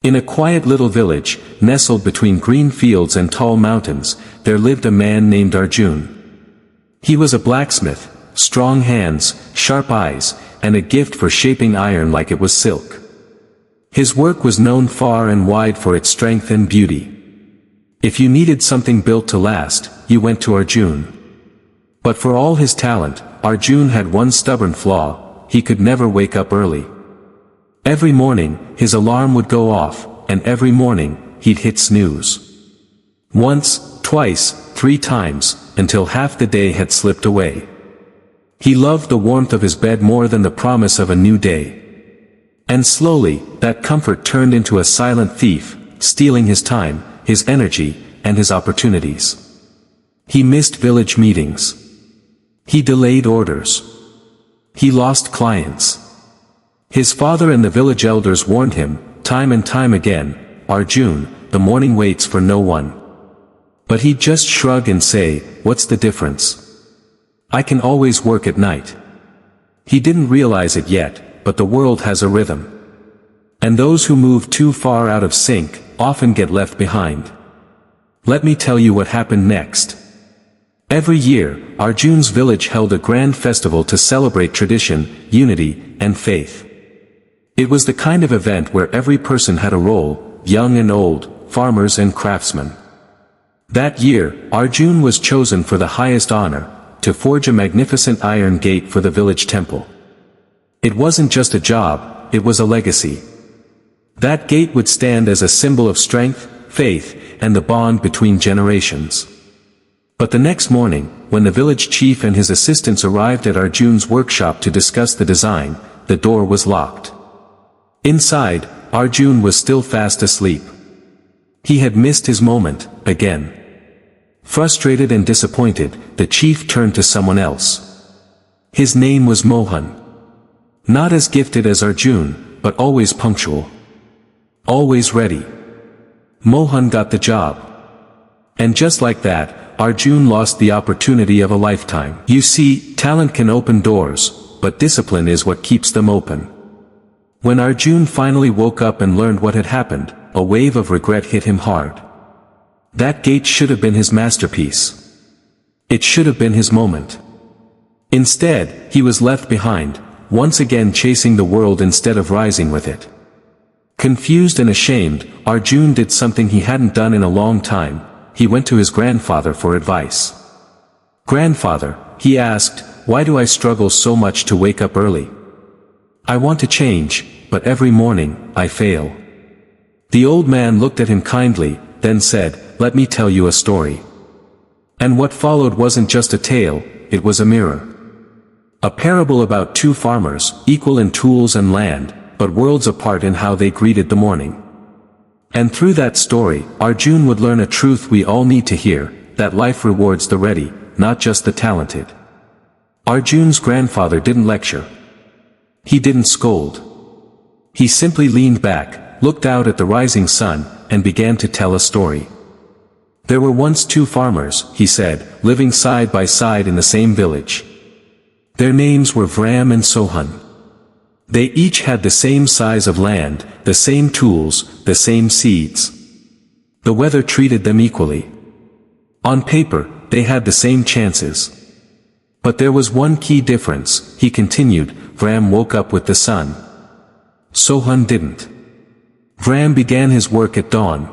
In a quiet little village, nestled between green fields and tall mountains, there lived a man named Arjun. He was a blacksmith, strong hands, sharp eyes, and a gift for shaping iron like it was silk. His work was known far and wide for its strength and beauty. If you needed something built to last, you went to Arjun. But for all his talent, Arjun had one stubborn flaw: he could never wake up early. Every morning, his alarm would go off, and every morning, he'd hit snooze. Once, twice, 3 times, until half the day had slipped away. He loved the warmth of his bed more than the promise of a new day. And slowly, that comfort turned into a silent thief, stealing his time, his energy, and his opportunities. He missed village meetings. He delayed orders. He lost clients. His father and the village elders warned him, time and time again, "Arjun, the morning waits for no one." But he'd just shrug and say, "What's the difference? I can always work at night." He didn't realize it yet, but the world has a rhythm. And those who move too far out of sync often get left behind. Let me tell you what happened next. Every year, Arjun's village held a grand festival to celebrate tradition, unity, and faith. It was the kind of event where every person had a role, young and old, farmers and craftsmen. That year, Arjun was chosen for the highest honor, to forge a magnificent iron gate for the village temple. It wasn't just a job, it was a legacy. That gate would stand as a symbol of strength, faith, and the bond between generations. But the next morning, when the village chief and his assistants arrived at Arjun's workshop to discuss the design, the door was locked. Inside, Arjun was still fast asleep. He had missed his moment, again. Frustrated and disappointed, the chief turned to someone else. His name was Mohan. Not as gifted as Arjun, but always punctual. Always ready. Mohan got the job. And just like that, Arjun lost the opportunity of a lifetime. You see, talent can open doors, but discipline is what keeps them open. When Arjun finally woke up and learned what had happened, a wave of regret hit him hard. That gate should have been his masterpiece. It should have been his moment. Instead, he was left behind, once again chasing the world instead of rising with it. Confused and ashamed, Arjun did something he hadn't done in a long time. He went to his grandfather for advice. "Grandfather," he asked, "why do I struggle so much to wake up early? I want to change, but every morning, I fail." The old man looked at him kindly, then said, "Let me tell you a story." And what followed wasn't just a tale, it was a mirror. A parable about 2 farmers, equal in tools and land, but worlds apart in how they greeted the morning. And through that story, Arjun would learn a truth we all need to hear, that life rewards the ready, not just the talented. Arjun's grandfather didn't lecture. He didn't scold. He simply leaned back, looked out at the rising sun, and began to tell a story. There were once 2 farmers, he said, living side by side in the same village. Their names were Vram and Sohan. They each had the same size of land, the same tools, the same seeds. The weather treated them equally. On paper, they had the same chances. But there was one key difference, he continued. Vram woke up with the sun. Sohan didn't. Vram began his work at dawn.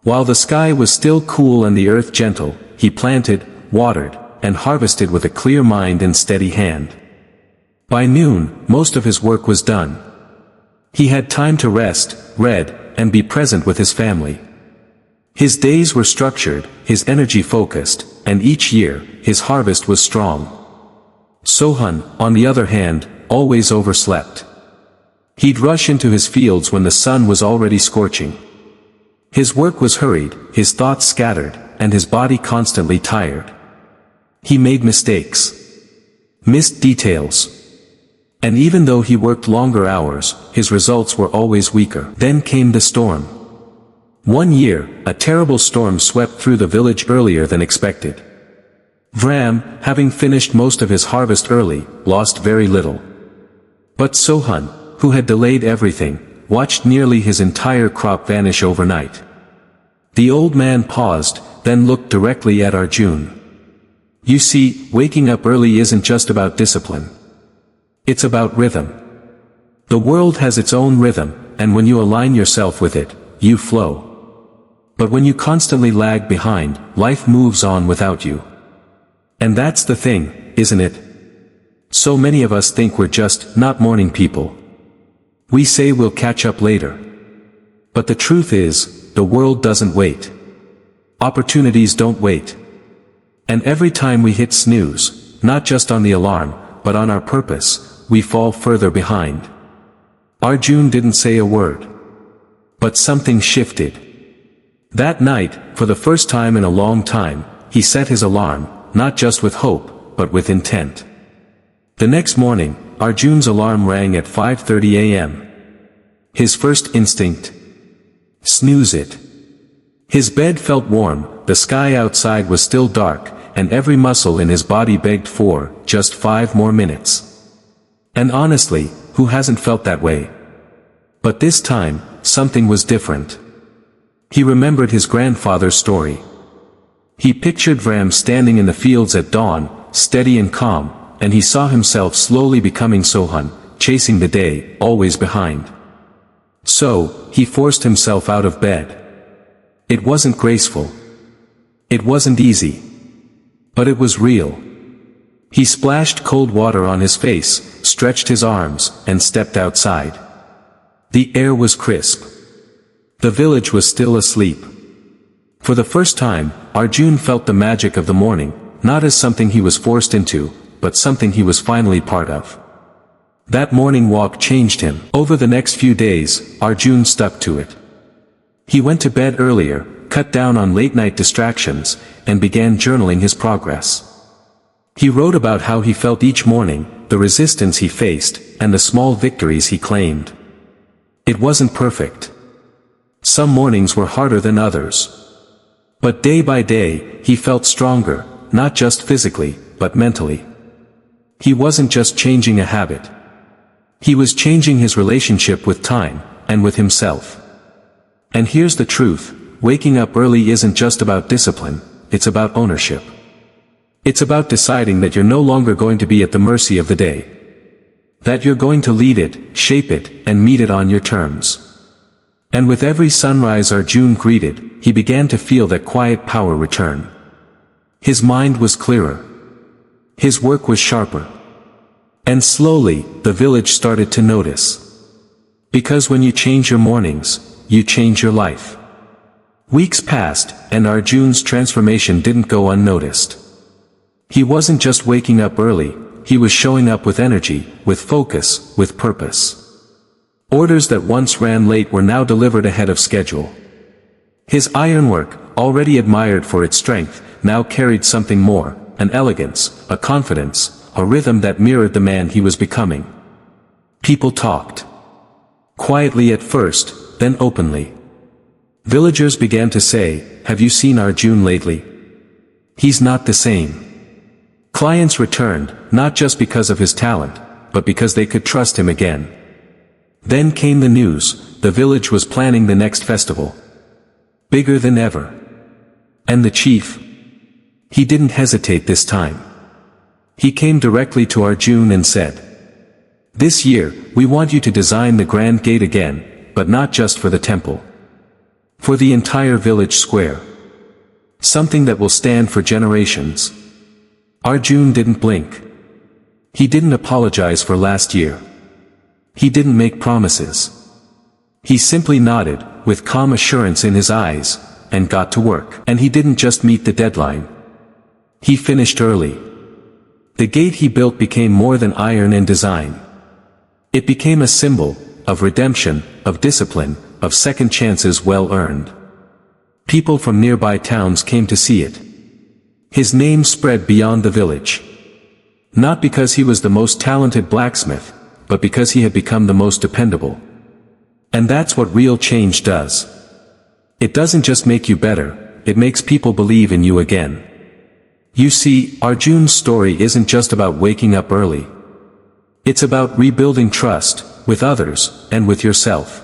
While the sky was still cool and the earth gentle, he planted, watered, and harvested with a clear mind and steady hand. By noon, most of his work was done. He had time to rest, read, and be present with his family. His days were structured, his energy focused, and each year, his harvest was strong. Sohan, on the other hand, always overslept. He'd rush into his fields when the sun was already scorching. His work was hurried, his thoughts scattered, and his body constantly tired. He made mistakes. Missed details. And even though he worked longer hours, his results were always weaker. Then came the storm. One year, a terrible storm swept through the village earlier than expected. Vram, having finished most of his harvest early, lost very little. But Sohan, who had delayed everything, watched nearly his entire crop vanish overnight. The old man paused, then looked directly at Arjun. You see, waking up early isn't just about discipline. It's about rhythm. The world has its own rhythm, and when you align yourself with it, you flow. But when you constantly lag behind, life moves on without you. And that's the thing, isn't it? So many of us think we're just not morning people. We say we'll catch up later. But the truth is, the world doesn't wait. Opportunities don't wait. And every time we hit snooze, not just on the alarm, but on our purpose, we fall further behind. Arjun didn't say a word. But something shifted. That night, for the first time in a long time, he set his alarm, not just with hope, but with intent. The next morning, Arjun's alarm rang at 5:30 a.m. His first instinct? Snooze it. His bed felt warm, the sky outside was still dark, and every muscle in his body begged for just 5 more minutes. And honestly, who hasn't felt that way? But this time, something was different. He remembered his grandfather's story. He pictured Ram standing in the fields at dawn, steady and calm, and he saw himself slowly becoming Sohan, chasing the day, always behind. So, he forced himself out of bed. It wasn't graceful. It wasn't easy. But it was real. He splashed cold water on his face, stretched his arms, and stepped outside. The air was crisp. The village was still asleep. For the first time, Arjun felt the magic of the morning, not as something he was forced into, but something he was finally part of. That morning walk changed him. Over the next few days, Arjun stuck to it. He went to bed earlier, cut down on late-night distractions, and began journaling his progress. He wrote about how he felt each morning, the resistance he faced, and the small victories he claimed. It wasn't perfect. Some mornings were harder than others. But day by day, he felt stronger, not just physically, but mentally. He wasn't just changing a habit. He was changing his relationship with time, and with himself. And here's the truth, waking up early isn't just about discipline, it's about ownership. It's about deciding that you're no longer going to be at the mercy of the day. That you're going to lead it, shape it, and meet it on your terms. And with every sunrise Arjun greeted, he began to feel that quiet power return. His mind was clearer. His work was sharper. And slowly, the village started to notice. Because when you change your mornings, you change your life. Weeks passed, and Arjun's transformation didn't go unnoticed. He wasn't just waking up early, he was showing up with energy, with focus, with purpose. Orders that once ran late were now delivered ahead of schedule. His ironwork, already admired for its strength, now carried something more, an elegance, a confidence, a rhythm that mirrored the man he was becoming. People talked. Quietly at first, then openly. Villagers began to say, "Have you seen Arjun lately? He's not the same." Clients returned, not just because of his talent, but because they could trust him again. Then came the news, the village was planning the next festival. Bigger than ever. And the chief? He didn't hesitate this time. He came directly to Arjun and said, "This year, we want you to design the grand gate again, but not just for the temple. For the entire village square. Something that will stand for generations." Arjun didn't blink. He didn't apologize for last year. He didn't make promises. He simply nodded, with calm assurance in his eyes, and got to work. And he didn't just meet the deadline. He finished early. The gate he built became more than iron and design. It became a symbol, of redemption, of discipline, of second chances well earned. People from nearby towns came to see it. His name spread beyond the village. Not because he was the most talented blacksmith, but because he had become the most dependable. And that's what real change does. It doesn't just make you better, it makes people believe in you again. You see, Arjun's story isn't just about waking up early. It's about rebuilding trust, with others, and with yourself.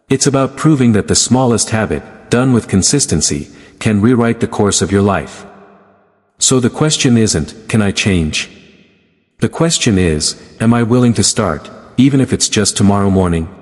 It's about proving that the smallest habit, done with consistency, can rewrite the course of your life. So the question isn't, can I change? The question is, am I willing to start, even if it's just tomorrow morning?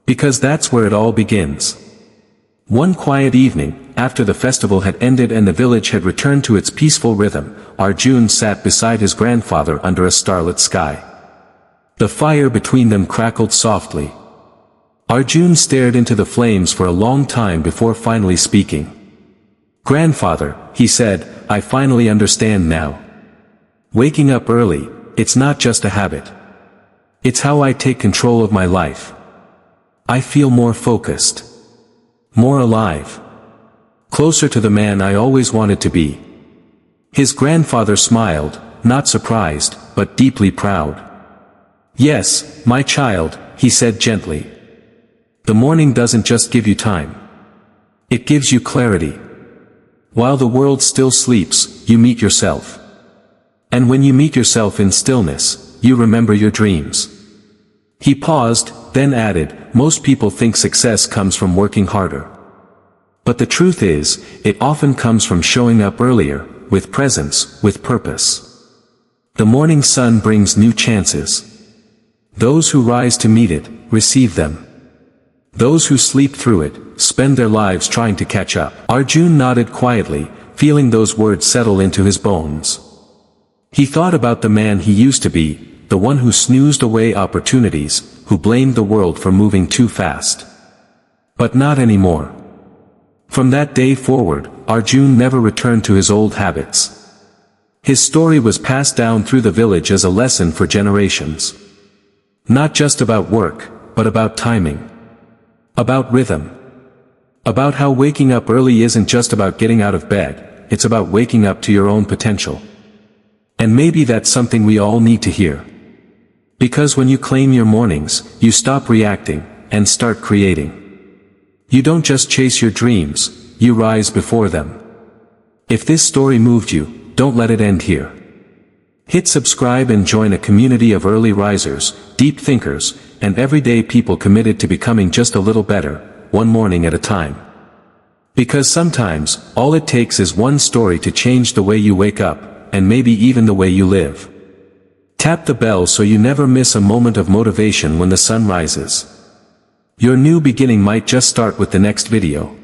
Because that's where it all begins. One quiet evening, after the festival had ended and the village had returned to its peaceful rhythm, Arjun sat beside his grandfather under a starlit sky. The fire between them crackled softly. Arjun stared into the flames for a long time before finally speaking. "Grandfather," he said, "I finally understand now. Waking up early, it's not just a habit. It's how I take control of my life. I feel more focused. More alive. Closer to the man I always wanted to be." His grandfather smiled, not surprised, but deeply proud. "Yes, my child," he said gently. "The morning doesn't just give you time. It gives you clarity. While the world still sleeps, you meet yourself. And when you meet yourself in stillness, you remember your dreams." He paused, then added, "Most people think success comes from working harder. But the truth is, it often comes from showing up earlier, with presence, with purpose. The morning sun brings new chances. Those who rise to meet it, receive them. Those who sleep through it, spend their lives trying to catch up." Arjun nodded quietly, feeling those words settle into his bones. He thought about the man he used to be, the one who snoozed away opportunities, who blamed the world for moving too fast. But not anymore. From that day forward, Arjun never returned to his old habits. His story was passed down through the village as a lesson for generations. Not just about work, but about timing. About rhythm. About how waking up early isn't just about getting out of bed, it's about waking up to your own potential. And maybe that's something we all need to hear. Because when you claim your mornings, you stop reacting, and start creating. You don't just chase your dreams, you rise before them. If this story moved you, don't let it end here. Hit subscribe and join a community of early risers, deep thinkers, and everyday people committed to becoming just a little better, one morning at a time. Because sometimes, all it takes is one story to change the way you wake up, and maybe even the way you live. Tap the bell so you never miss a moment of motivation when the sun rises. Your new beginning might just start with the next video.